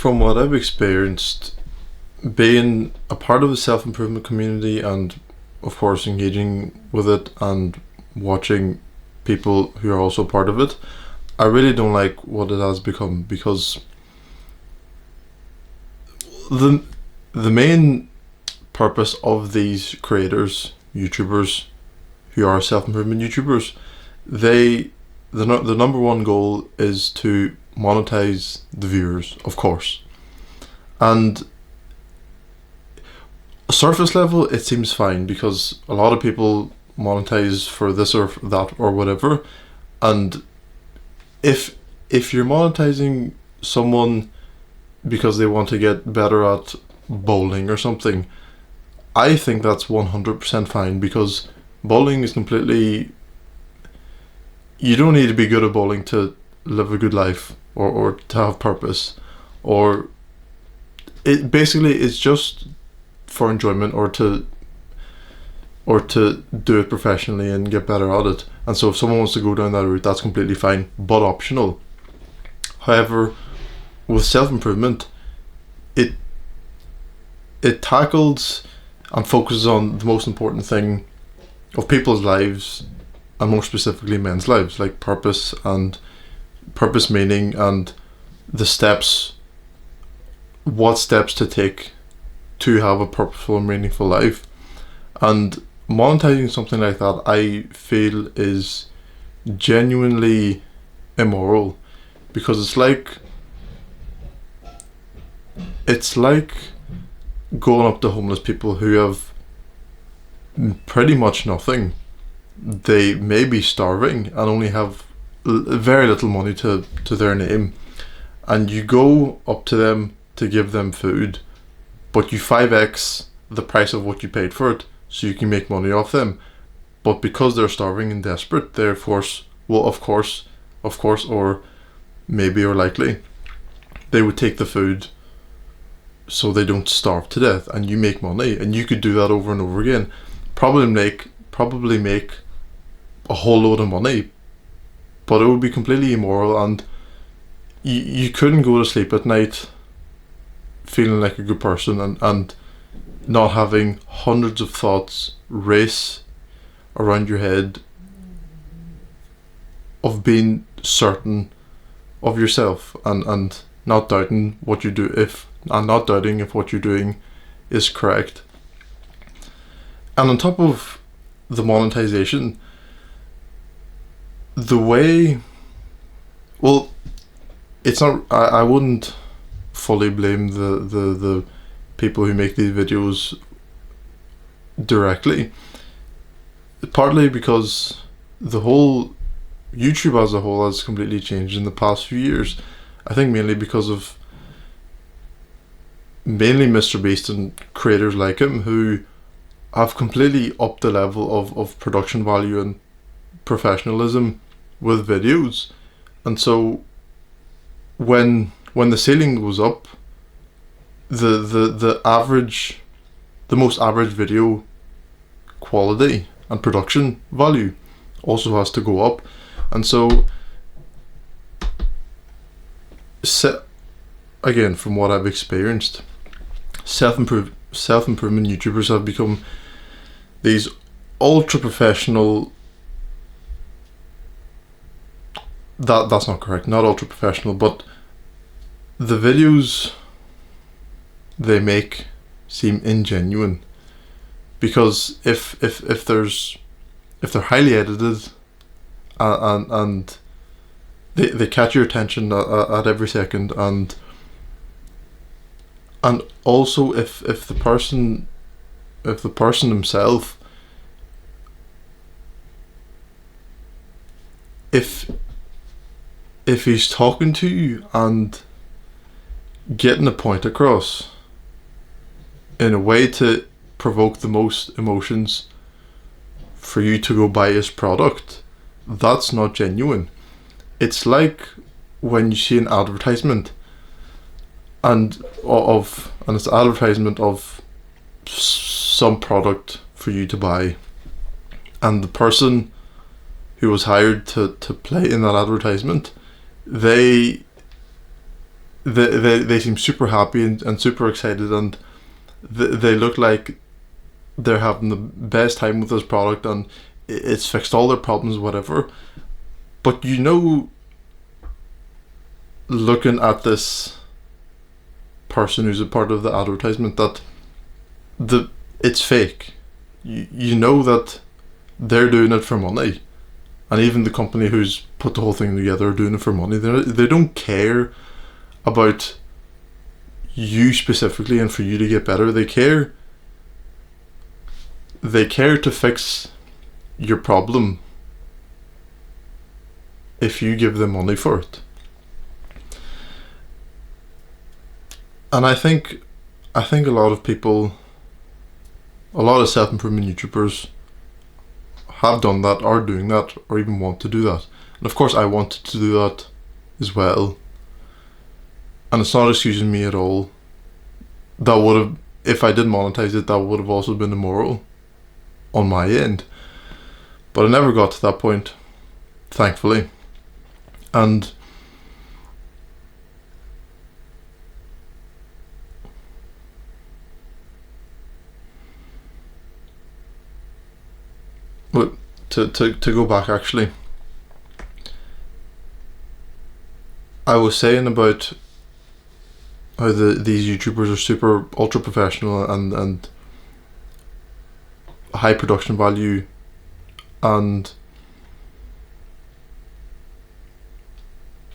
from what I've experienced, being a part of the self improvement community and, of course, engaging with it and watching people who are also part of it, I really don't like what it has become, because the main purpose of these creators, YouTubers, who are self improvement YouTubers, the number one goal is to monetize the viewers, of course. And surface level, it seems fine, because a lot of people monetize for this or for that or whatever. And if you're monetizing someone because they want to get better at bowling or something, I think that's 100% fine, because bowling is completely... You don't need to be good at bowling to live a good life, or to have purpose, or it basically is just for enjoyment, or to do it professionally and get better at it. And so if someone wants to go down that route, that's completely fine, but optional. However, with self-improvement, it tackles and focuses on the most important thing of people's lives, and more specifically men's lives, like purpose, meaning, and the steps, what steps to take to have a purposeful and meaningful life. And monetizing something like that, I feel, is genuinely immoral, because it's like going up to homeless people who have pretty much nothing. They may be starving and only have very little money to their name, and you go up to them to give them food, but you 5x the price of what you paid for it, so you can make money off them. But because they're starving and desperate, they of course, or maybe or likely, they would take the food so they don't starve to death, and you make money. And you could do that over and over again, probably make a whole load of money, but it would be completely immoral, and you couldn't go to sleep at night feeling like a good person, and not having hundreds of thoughts race around your head of being certain of yourself, and not doubting what you do, not doubting if what you're doing is correct. And on top of the monetization, the way, well, it's not, I wouldn't fully blame the people who make these videos directly, partly because the whole YouTube as a whole has completely changed in the past few years. I think mainly because of Mr. Beast and creators like him, who have completely upped the level of production value and professionalism with videos. And so when the ceiling goes up, the most average video quality and production value also has to go up. And so, again, from what I've experienced, self-improvement YouTubers have become these ultra professional... That's not correct, not ultra professional, but the videos they make seem ingenuine, because if they're highly edited, and they catch your attention at every second, and also if the person himself, if he's talking to you and getting a point across in a way to provoke the most emotions for you to go buy his product, that's not genuine. It's like when you see an advertisement and it's an advertisement of some product for you to buy, and the person who was hired to play in that advertisement, they they seem super happy and super excited, and they look like they're having the best time with this product, and it's fixed all their problems, whatever. But looking at this person who's a part of the advertisement, that it's fake. You know that they're doing it for money, and even the company who's put the whole thing together are doing it for money. They don't care about you specifically and for you to get better. They care to fix your problem if you give them money for it. And I think a lot of people, a lot of self-improvement YouTubers have done that, are doing that, or even want to do that. And of course I wanted to do that as well. And it's not excusing me at all. That would have, if I did monetize it, that would have also been immoral on my end. But I never got to that point, thankfully. And but to go back, actually, I was saying about how these YouTubers are super ultra professional and high production value, and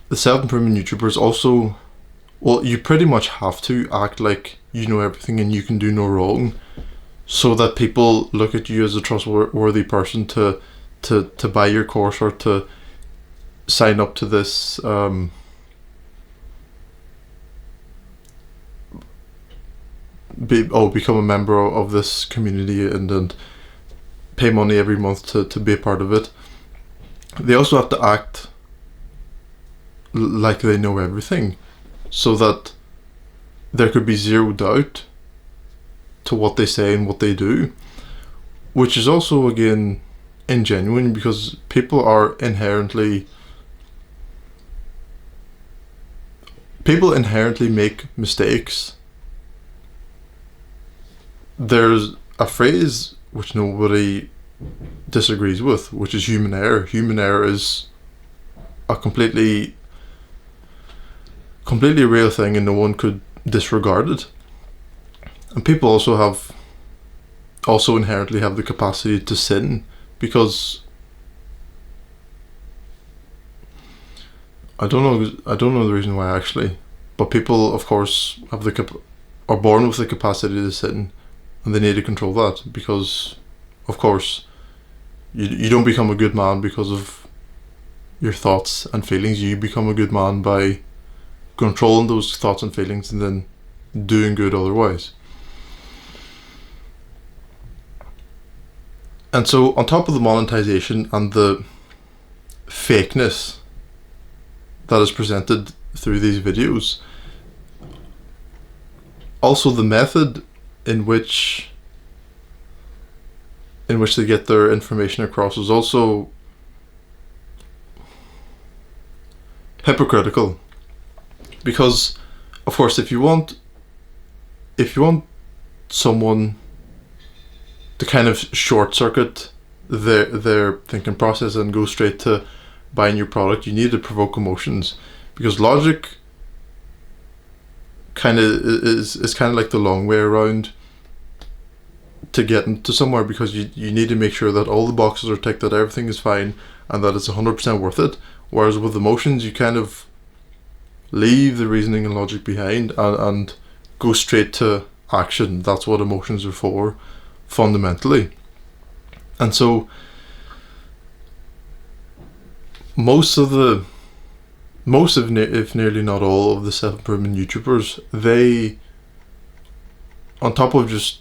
the self-improvement YouTubers also, well, you pretty much have to act like you know everything and you can do no wrong, so that people look at you as a trustworthy person to buy your course or to sign up to this become a member of this community and pay money every month to be a part of it. They also have to act like they know everything, so that there could be zero doubt to what they say and what they do, which is also, again, ingenuine, because people inherently make mistakes. There's a phrase which nobody disagrees with, which is human error. Human error is a completely real thing, and no one could disregard it. And people also inherently have the capacity to sin, because I don't know the reason why, actually, but people, of course, are born with the capacity to sin, and they need to control that, because, of course, you don't become a good man because of your thoughts and feelings. You become a good man by controlling those thoughts and feelings and then doing good otherwise. And so, on top of the monetization and the fakeness that is presented through these videos, also the method in which they get their information across is also hypocritical. Because, of course, if you want someone to kind of short circuit their thinking process and go straight to buying your product, you need to provoke emotions, because logic kind of is kind of like the long way around to get into somewhere, because you need to make sure that all the boxes are ticked, that everything is fine, and that it's 100% worth it. Whereas with emotions, you kind of leave the reasoning and logic behind and go straight to action. That's what emotions are for, fundamentally. And so most if nearly not all of the self-improvement YouTubers, they, on top of just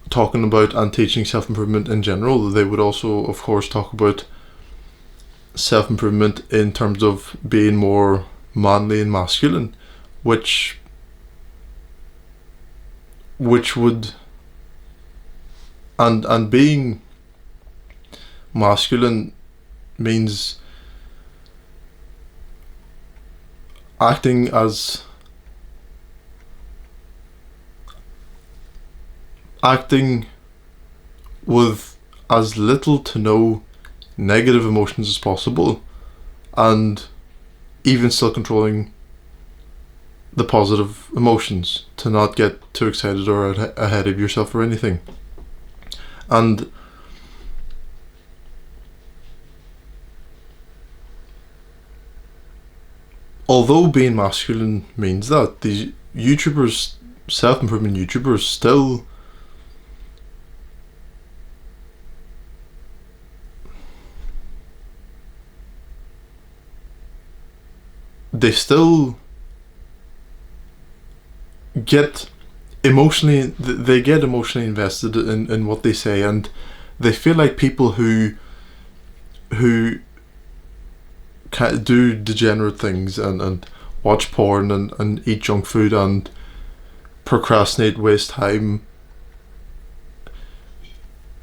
talking about and teaching self-improvement in general, they would also, of course, talk about self-improvement in terms of being more manly and masculine, which would, and being masculine means acting as acting with as little to no negative emotions as possible, and even still controlling the positive emotions, to not get too excited or ahead of yourself or anything. And although being masculine means that, these YouTubers, self-improvement YouTubers, still get they get emotionally invested in what they say, and they feel like people who do degenerate things and watch porn and eat junk food and procrastinate, waste time,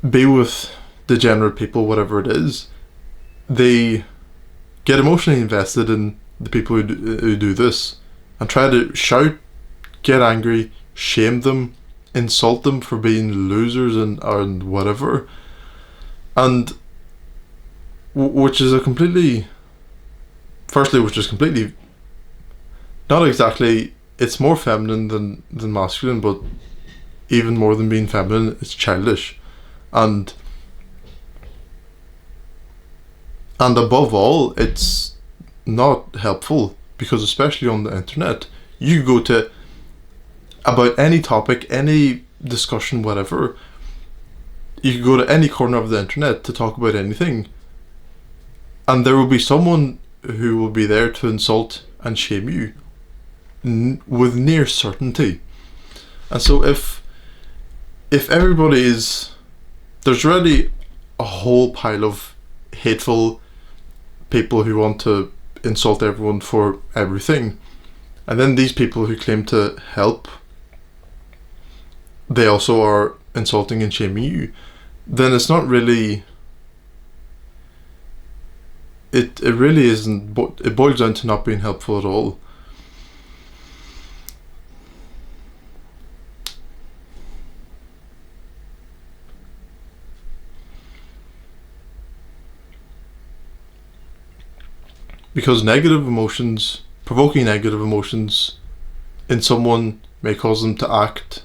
be with degenerate people, whatever it is, they get emotionally invested in the people who do this and try to shout, get angry, shame them, insult them for being losers and whatever, and which is completely not exactly, it's more feminine than masculine, but even more than being feminine, it's childish. And above all, it's not helpful, because especially on the internet, you go to about any topic, any discussion, whatever, you can go to any corner of the internet to talk about anything, and there will be someone who will be there to insult and shame you with near certainty. And so if everybody there's already a whole pile of hateful people who want to insult everyone for everything, and then these people who claim to help, they also are insulting and shaming you, then it's not really, it really isn't, it boils down to not being helpful at all. Because provoking negative emotions in someone may cause them to act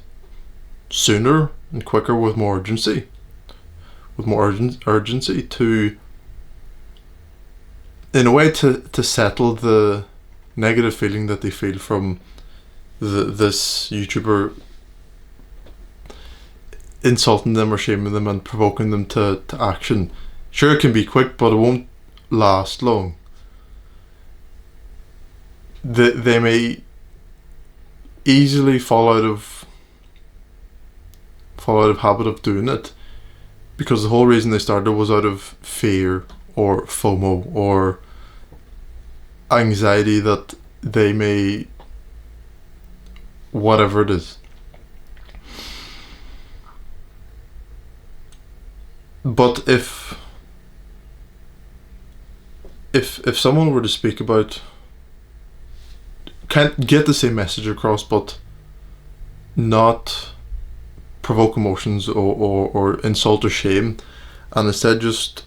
sooner and quicker with more urgency, to, in a way, to settle the negative feeling that they feel from this YouTuber insulting them or shaming them and provoking them to action. Sure, it can be quick, but it won't last long. They may easily fall out of habit of doing it, because the whole reason they started was out of fear or FOMO or anxiety that they may, whatever it is. But if someone were to speak about, can't get the same message across, but not provoke emotions or insult or shame, and instead just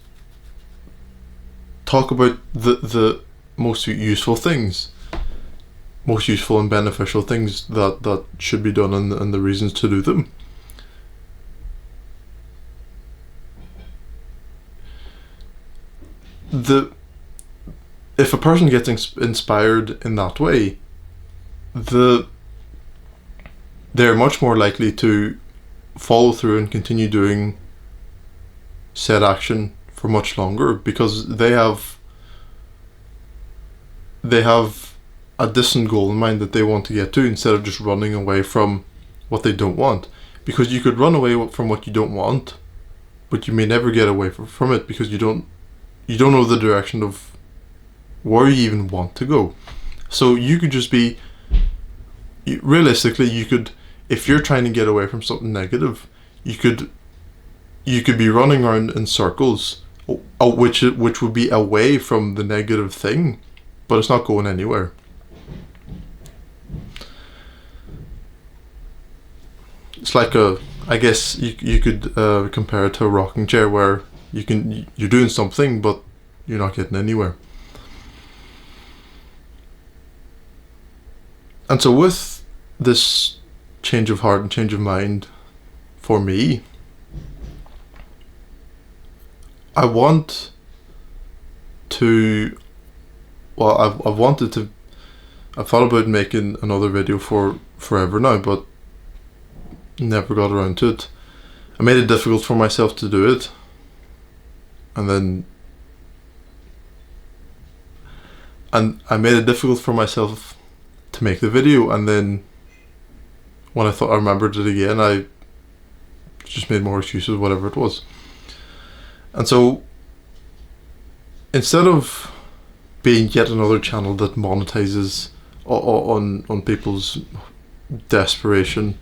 talk about the most useful and beneficial things that should be done, and the reasons to do them. If a person gets inspired in that way, they're much more likely to follow through and continue doing said action for much longer, because they have a distant goal in mind that they want to get to, instead of just running away from what they don't want. Because you could run away from what you don't want, but you may never get away from it, because you don't know the direction of where you even want to go. So you could just be, realistically, you could, if you're trying to get away from something negative, you could be running around in circles, which would be away from the negative thing, but it's not going anywhere. it's like a, I guess you could compare it to a rocking chair where you're doing something but you're not getting anywhere. And so with this change of heart and change of mind for me, I want to, well, I've thought about making another video for forever now, but never got around to it. I made it difficult for myself to do it, and I made it difficult for myself to make the video, and then when I thought I remembered it again, I just made more excuses, whatever it was. And so instead of being yet another channel that monetizes on people's desperation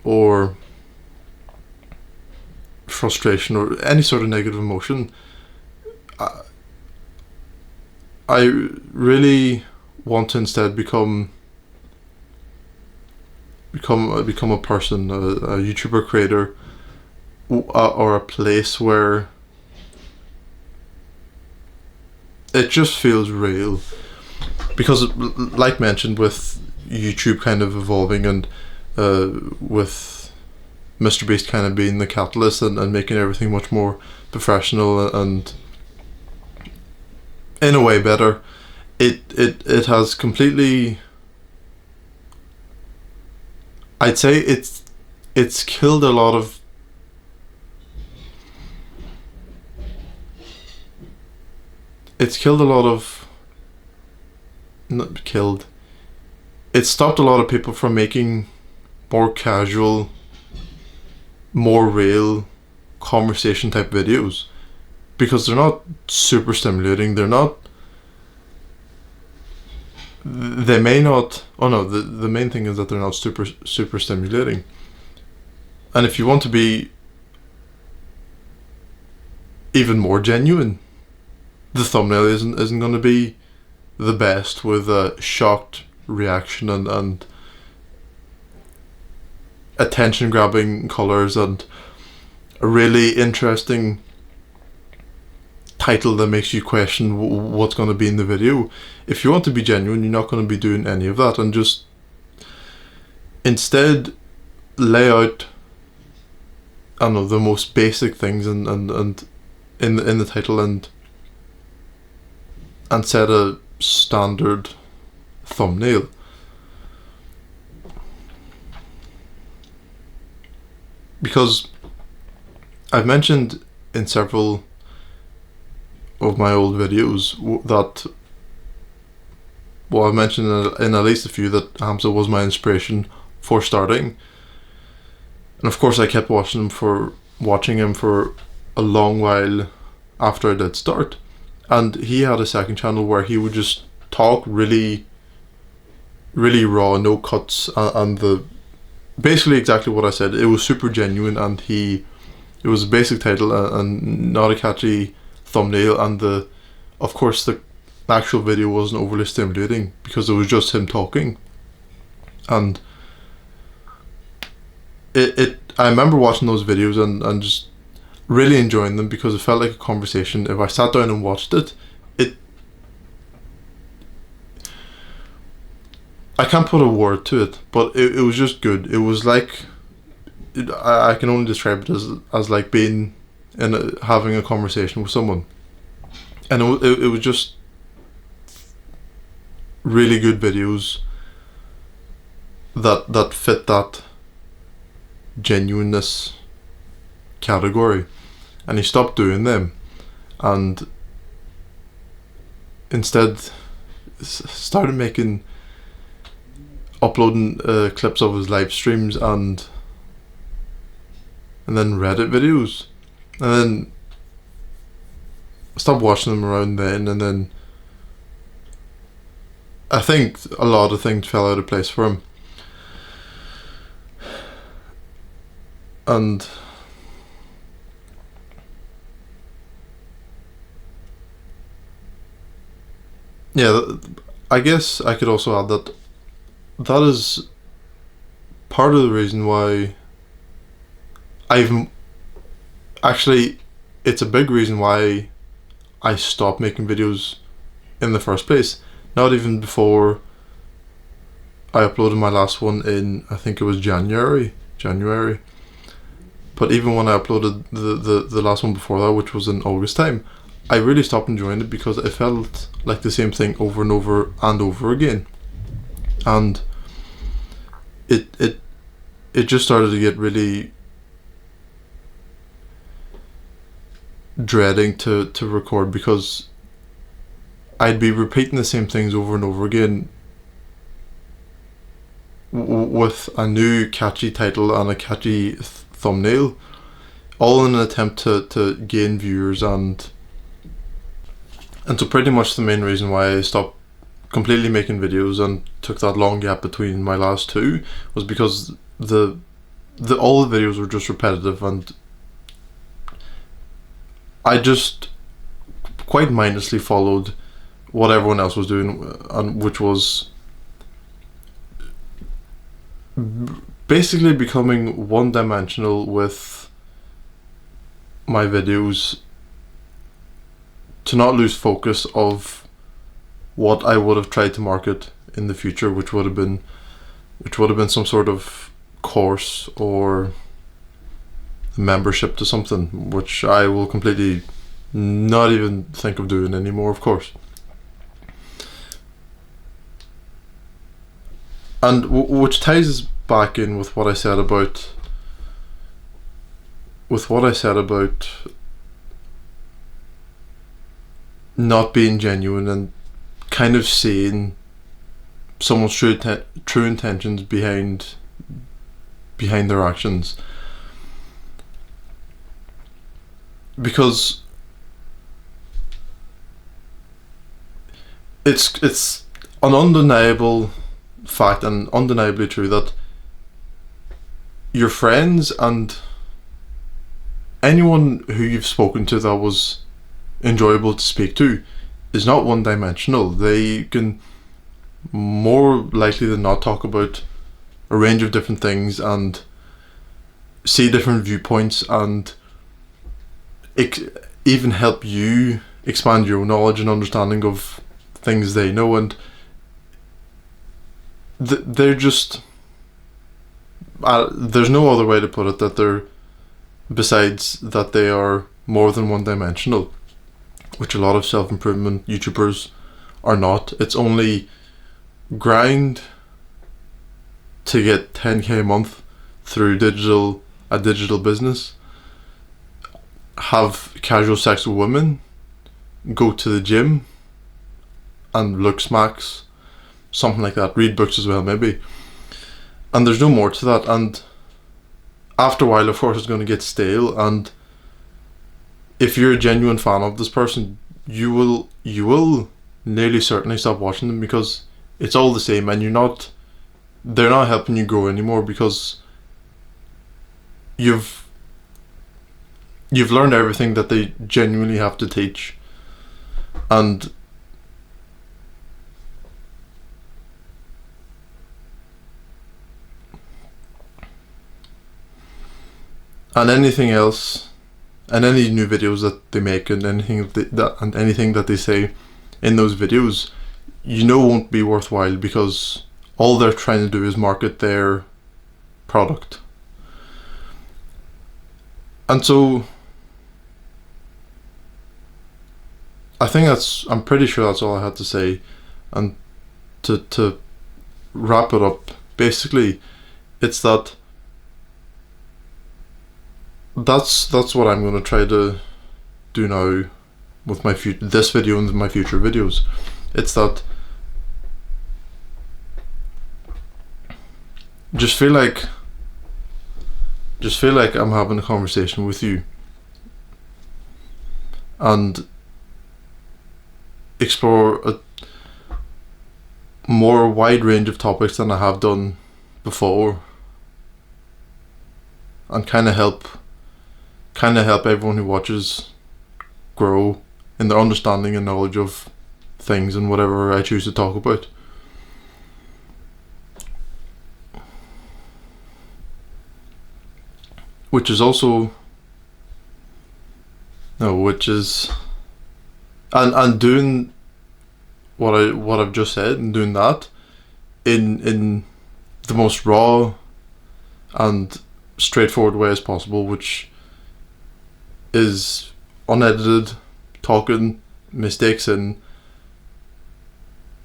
or frustration or any sort of negative emotion, I really want to instead become a person, a YouTuber creator, or a place where it just feels real. Because, like mentioned, with YouTube kind of evolving and with MrBeast kind of being the catalyst and making everything much more professional and in a way better, it has completely, I'd say it's killed a lot of not killed, it stopped a lot of people from making more casual, more real conversation type videos, because they're not super stimulating. They may not, oh no, the main thing is that they're not super stimulating. And if you want to be even more genuine, the thumbnail isn't going to be the best, with a shocked reaction and attention grabbing colors and a really interesting title that makes you question what's going to be in the video. If you want to be genuine, you're not going to be doing any of that, and just instead lay out, I don't know, the most basic things and in the title and set a standard thumbnail. Because I've mentioned in several of my old videos that, well, I've mentioned in at least a few that Hamza was my inspiration for starting. And of course I kept watching him for a long while after I did start. And he had a second channel where he would just talk really, really raw, no cuts, and basically exactly what I said. It was super genuine, and it was a basic title and not a catchy thumbnail, and of course the actual video wasn't overly stimulating because it was just him talking. And I remember watching those videos and just really enjoying them, because it felt like a conversation. If I sat down and watched it, I can't put a word to it, but it was just good. It was like, I can only describe it as like being having a conversation with someone, and it was just really good videos that fit that genuineness category. And he stopped doing them and instead started uploading clips of his live streams and then Reddit videos, and then stopped watching them around then. And then I think a lot of things fell out of place for him, and yeah, I guess I could also add that is part of the reason why I've actually, it's a big reason why I stopped making videos in the first place. Not even before I uploaded my last one in, I think it was January. But even when I uploaded the last one before that, which was in August time, I really stopped enjoying it because it felt like the same thing over and over and over again. And it just started to get really dreading to record, because I'd be repeating the same things over and over again with a new catchy title and a catchy thumbnail, all in an attempt to gain viewers, and so pretty much the main reason why I stopped completely making videos and took that long gap between my last two was because all the videos were just repetitive, and I just quite mindlessly followed what everyone else was doing, and which was basically becoming one-dimensional with my videos, to not lose focus of what I would have tried to market in the future, which would have been some sort of course or membership to something, which I will completely not even think of doing anymore, of course. And which ties back in with what I said about not being genuine and kind of seeing someone's true intentions behind their actions. Because it's an undeniable fact and undeniably true that your friends and anyone who you've spoken to that was enjoyable to speak to is not one-dimensional. They can more likely than not talk about a range of different things and see different viewpoints, and even help you expand your knowledge and understanding of things they know. And they're just there's no other way to put it, that they're, besides that they are more than one-dimensional, which a lot of self-improvement YouTubers are not. It's only grind to get 10k a month through a digital business, have casual sex with women, go to the gym and look smacks, something like that, read books as well maybe, and there's no more to that. And after a while, of course, it's going to get stale, and if you're a genuine fan of this person, you will nearly certainly stop watching them, because it's all the same, and they're not helping you grow anymore, because you've learned everything that they genuinely have to teach. And anything else, and any new videos that they make, and anything that they say in those videos, won't be worthwhile, because all they're trying to do is market their product. And so I'm pretty sure that's all I had to say. And to wrap it up, basically, it's that's what I'm going to try to do now with this video and my future videos. It's that just feel like I'm having a conversation with you, and explore a more wide range of topics than I have done before, and kind of help everyone who watches grow in their understanding and knowledge of things and whatever I choose to talk about. which is also no, which is and doing what I've just said and doing that in the most raw and straightforward way as possible, which is unedited, talking, mistakes and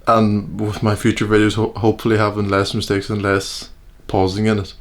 with my future videos hopefully having less mistakes and less pausing in it.